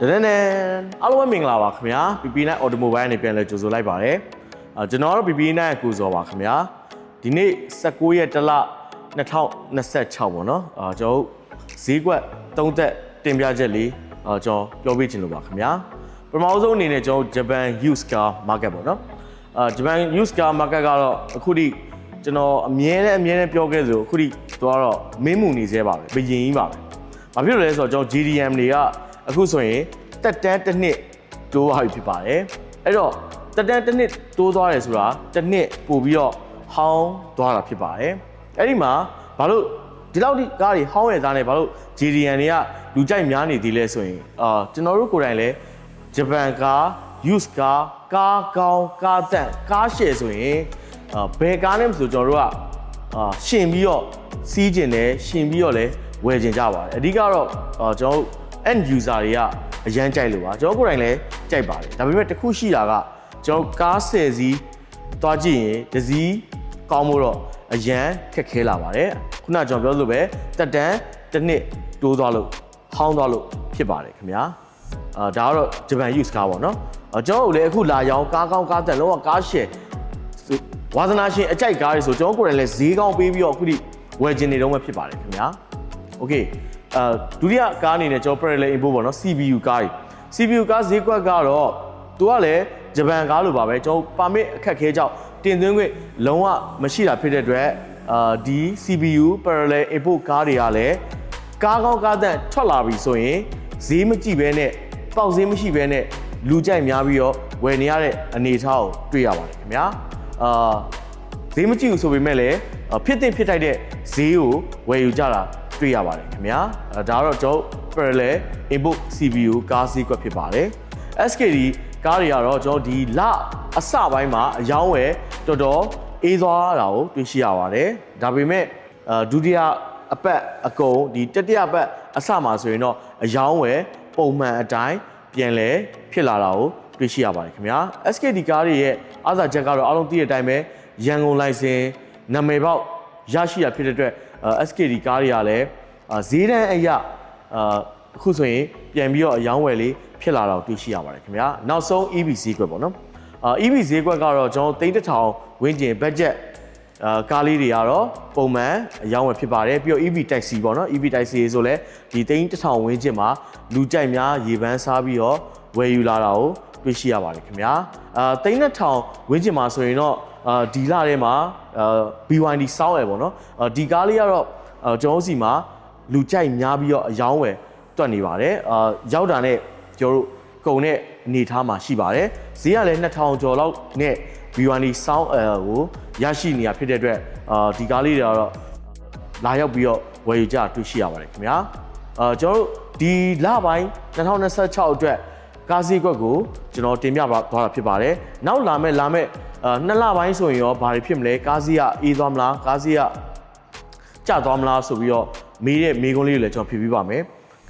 အားလုံးပဲမင်္ဂလာပါခင်ဗျာ PP9 Automobile နဲ့ပြန်လည်ကြိုဆိုလိုက်ပါတယ်ကျွန်တော်တို့ PP9 ရဲ့ကိုစောပါခင်ဗျာဒီနေ့19ရက်တလ2026ပေါ့နော်ကျွန်တော်ဈေးကွက်သုံးသက်တင်ပြချက်လေးကျွန်တော်ပြောပြချင်လို့ပါခင်ဗျာပထမဆုံးအနေနဲ့ကျွန်တော် Japan Used Car Market ပေါ့နော်Japan Used Car Market ကတော့အခုထိကျွန်တော်အမြဲတမ်းပြောခဲ့ဆိုအခုထိသူကတော့မင်းမှုနေသေးပါပဲဘယင်ကြီးပါပဲဘာဖြစ်လို့လဲဆိုတော့ကျွန်တော် GDM တွေကအခုဆိုရင်တက်တန်းတစ်နှစ်တိုးသွားပြီဖြစ်ပါတယ်အဲ့တော့တက်တန်းတစ်နှစ်တိုးသွားတယ်ဆိုတာတစ်နှစ်ပို့ပြီးတော့ဟောင်းသွားတာဖြစ်ပါတယ်အဲ့ဒီမှာဘာလို့ဒီလောက်ဒီကားတွေဟောင်းရသားနဲ့ဘာလို့ GDN တွေကလူကြိုက်များနေသေးလဲဆိုရင်ကျွန်တော်တို့ကိုယ်တိုင်လည်းဂျပန်ကား used car ကားကောင်းကားတန့်ကားရှယ်ဆိုရင်ဘယ်ကားနဲ့မဆိုကျွန်တော်တို့ကရှင်ပြီးတော့စီးကျင်တယ်ရှင်ပြီးတော့လည်းဝယ်ကျင်ကြပါတယ်အဓိကတော့ကျွန်တော်တို့ end user တွေကအရန်ကြိုက်လို့ပါကျွန်တော်ကိုယ်တိုင်လည်းကြိုက်ပါတယ်ဒါပေမဲ့တစ်ခုရှိတာကကျွန်တော်ကား10စီးသွားကြည့်ရင်တစ်စီးကောင်းမို့တော့အရန်ခက်ခဲလာပါတယ်ခုနကျွန်တော်ပြောလို့ပဲတက်တန်းတစ်နှစ်တိုးသွားလို့ဟောင်းသွားလို့ဖြစ်ပါတယ်ခင်ဗျာဒါကတော့ Japan Used Car ပေါ့နော်ကျွန်တော်တို့လည်းအခုလာရောင်းကားကောင်းကားတက်လုံးဝကားရှယ်ဝါသနာရှင်အကြိုက်ကားတွေဆိုကျွန်တော်ကိုယ်တိုင်လည်းဈေးကောင်းပေးပြီးတော့အခုထိဝယ်ကျင်နေတော့မှဖြစ်ပါတယ်ခင်ဗျာโอเคဒုတိယကားအနေနဲ့ကျွန်တော် parallel import ပေါ့နော် CPU ကားတွေ CPU ကားဈေးကွက်ကတော့သူကလည်းဂျပန်ကားလိုပါပဲကျွန်တော်ပါမစ်အခက်ခဲကြောင့်တင်သွင်းခွင့်လုံးဝမရှိတာဖြစ်တဲ့အတွက်ဒီ CPU parallel import ကားတွေကလည်းကားကောင်းကားတန့်ထွက်လာပြီဆိုရင်ဈေးမကြည့်ဘဲနဲ့ပေါက်ဈေးမရှိဘဲနဲ့လူကြိုက်များပြီးတော့ဝယ်နေရတဲ့အနေအထားကိုတွေ့ရပါတယ်ခင်ဗျာဈေးမကြည့်ဘူးဆိုပေမဲ့လည်းဖြစ်တဲ့ဖြစ်ထိုက်တဲ့ဈေးကိုဝယ်ယူကြတာတွေ့ရပါတယ်ခင်ဗျာဒါကတော့ကျွန်တော် parallel import CPU ကားဈေးကွက်ဖြစ်ပါတယ် SKD ကားတွေကတော့ကျွန်တော်ဒီလအစပိုင်းမှာအယောင်းဝယ်တော်တော်အေးသွားတာကိုတွေ့ရှိရပါတယ်ဒါပေမဲ့ဒုတိယအပတ်အကုန်ဒီတတိယပတ်အစမှာဆိုရင်တော့အယောင်းဝယ်ပုံမှန်အတိုင်းပြန်လဲဖြစ်လာတာကိုတွေ့ရှိရပါတယ်ခင်ဗျာ SKD ကားတွေရဲ့အားသာချက်ကတော့အားလုံးသိတဲ့အတိုင်းပဲရန်ကုန်လိုင်စင်နာမည်ပေါက်ရရှိရဖြစ်တဲ့အတွက်SKD ကားတွေကလည်းဈေးတန်းအရအခုဆိုရင်ပြန်ပြီးတော့အယောင်းဝယ်လေးဖြစ်လာတော့တွေ့ရှိရပါတယ်ခင်ဗျာနောက်ဆုံး EV ဈေးကွက်ပေါ့နော်EV ဈေးကွက်ကတော့ကျွန်တော်3000ဝန်းကျင် budget ကားလေးတွေကတော့ပုံမှန်အယောင်းဝယ်ဖြစ်ပါတယ်ပြီးတော့ EV taxi ပေါ့နော် EV taxi ဆိုလဲဒီ3000ဝန်းကျင်မှာလူကြိုက်များရေပန်းစားပြီးတော့ဝယ်ယူလာတာကိုတွေ့ရှိရပါတယ်ခင်ဗျာ3000ဝန်းကျင်မှာဆိုရင်တော့ဒီလထဲမှာBYD စောင်းရယ်ပေါ့နော်ဒီကားလေးကတော့ကျွန်တော်စီမှာလူကြိုက်များပြီးတော့အယောင်းဝယ်တွက်နေပါတယ်ရောက်တာနဲ့ကျွန်တော်တို့ကုန်တဲ့အနေထားမှာရှိပါတယ်ဈေးကလည်း2000ကျော်လောက်နဲ့ BYD စောင်းကိုရရှိနေတာဖြစ်တဲ့အတွက်ဒီကားလေးတွေကတော့လာရောက်ပြီးတော့ဝယ်ယူကြတွေ့ရှိရပါတယ်ခင်ဗျာကျွန်တော်တို့ဒီလပိုင်း2026အတွက်ကားဈေးကွက်ကိုကျွန်တော်တင်ပြသွားတာဖြစ်ပါတယ်နောက်လာမဲ့2လပိုင်းဆိုရင်ရောဘာတွေဖြစ်မလဲကားဈေးကအေးသွားမလားကားဈေးကကျသွားမလားဆိုပြီးတော့မေးတဲ့မေးခွန်းလေးတွေလည်းကျွန်တော်ဖြေပေးပါမယ်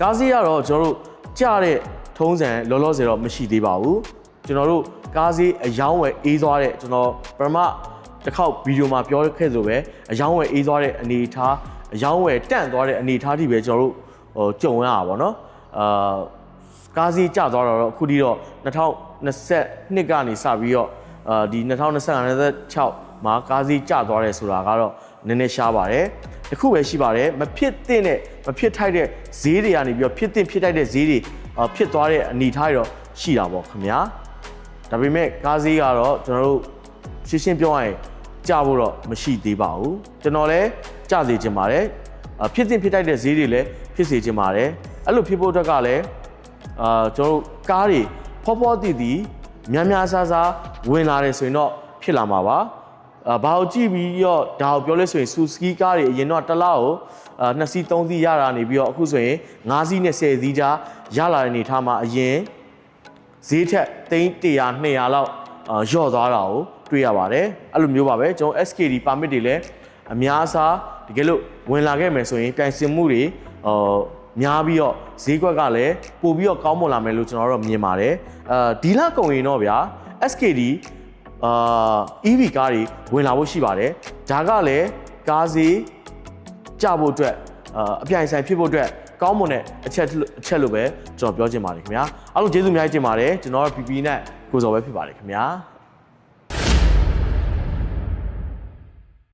ကားဈေးကတော့ကျွန်တော်တို့ကျတဲ့ထုံးစံလောလောဆယ်တော့မရှိသေးပါဘူးကျွန်တော်တို့ကားဈေးအယောင်းဝယ်အေးသွားတဲ့ကျွန်တော်ပထမတစ်ခေါက်ဗီဒီယိုမှာပြောခဲ့ဆိုပဲအယောင်းဝယ်အေးသွားတဲ့အနေအထားအယောင်းဝယ်တန့်သွားတဲ့အနေအထားတွေပဲကျွန်တော်တို့ကြုံရတာပေါ့နော်ကားဈေးကျသွားတော့အခုထိတော့2022ကနေစပြီးတော့ဒီ2025-26မှာကားဈေးကျသွားတယ်ဆိုတာကတော့နည်းနည်းရှားပါတယ်တခုပဲရှိပါတယ်မဖြစ်တဲ့နဲ့မဖြစ်ထိုက်တဲ့ဈေးတွေကနေပြီးတော့ဖြစ်ထိုက်တဲ့ဈေးတွေဖြစ်သွားတဲ့အနေအထားတွေတော့ရှိတာပေါ့ခင်ဗျာဒါပေမဲ့ကားဈေးကတော့ကျွန်တော်တို့ရှင်းပြောရရင်ကျဖို့တော့မရှိသေးပါဘူးကျွန်တော်လည်းကျစေချင်ပါတယ်ဖြစ်ထိုက်တဲ့ဈေးတွေလည်းဖြစ်စေချင်ပါတယ်အဲ့လိုဖြစ်ဖို့အတွက်ကလည်းကျွန်တော်တို့ကားတွေဖောတီများဆဝင်လာတယ်ဆိုရင်တော့ဖြစ်လာမှာပါဘာကိုကြည့်ပြီးတော့ဒါကိုပြောလဲဆိုရင် Suzuki ကားတွေအရင်တော့တစ်လောက်ကို2စီး3စီးရတာနေပြီးတော့အခုဆိုရင်5စီးနဲ့10စီးကြားရလာတဲ့အနေထားမှာအရင်ဈေးထက်100 200လောက်လျော့သွားတာကိုတွေ့ရပါတယ်အဲ့လိုမျိုးပါပဲကျွန်တော် SKD permit တွေလည်းအများစားတကယ်လို့ဝင်လာခဲ့မယ်ဆိုရင်ကန်ဆင်မှုတွေများပြီးတော့ဈေးကွက်ကလည်းပို့ပြီးတော့ကောင်းမွန်လာမယ်လို့ကျွန်တော်တို့မြင်ပါတယ်ဒီလကုန်ရင်တော့ဗျာ SKD EV ကားတွေဝင်လာဖို့ရှိပါတယ်ဒါကလည်းကားဈေးကျဖို့အတွက်အပြိုင်ဆိုင်ဖြစ်ဖို့အတွက် ကောင်းမွန်တဲ့အချက်လို့ပဲကျွန်တော်ပြောချင်ပါတယ်ခင်ဗျာအားလုံးကျေးဇူးအများကြီးတင်ပါတယ်ကျွန်တော်တို့ PP နဲ့ကိုစော်ပဲဖြစ်ပါတယ်ခင်ဗျာ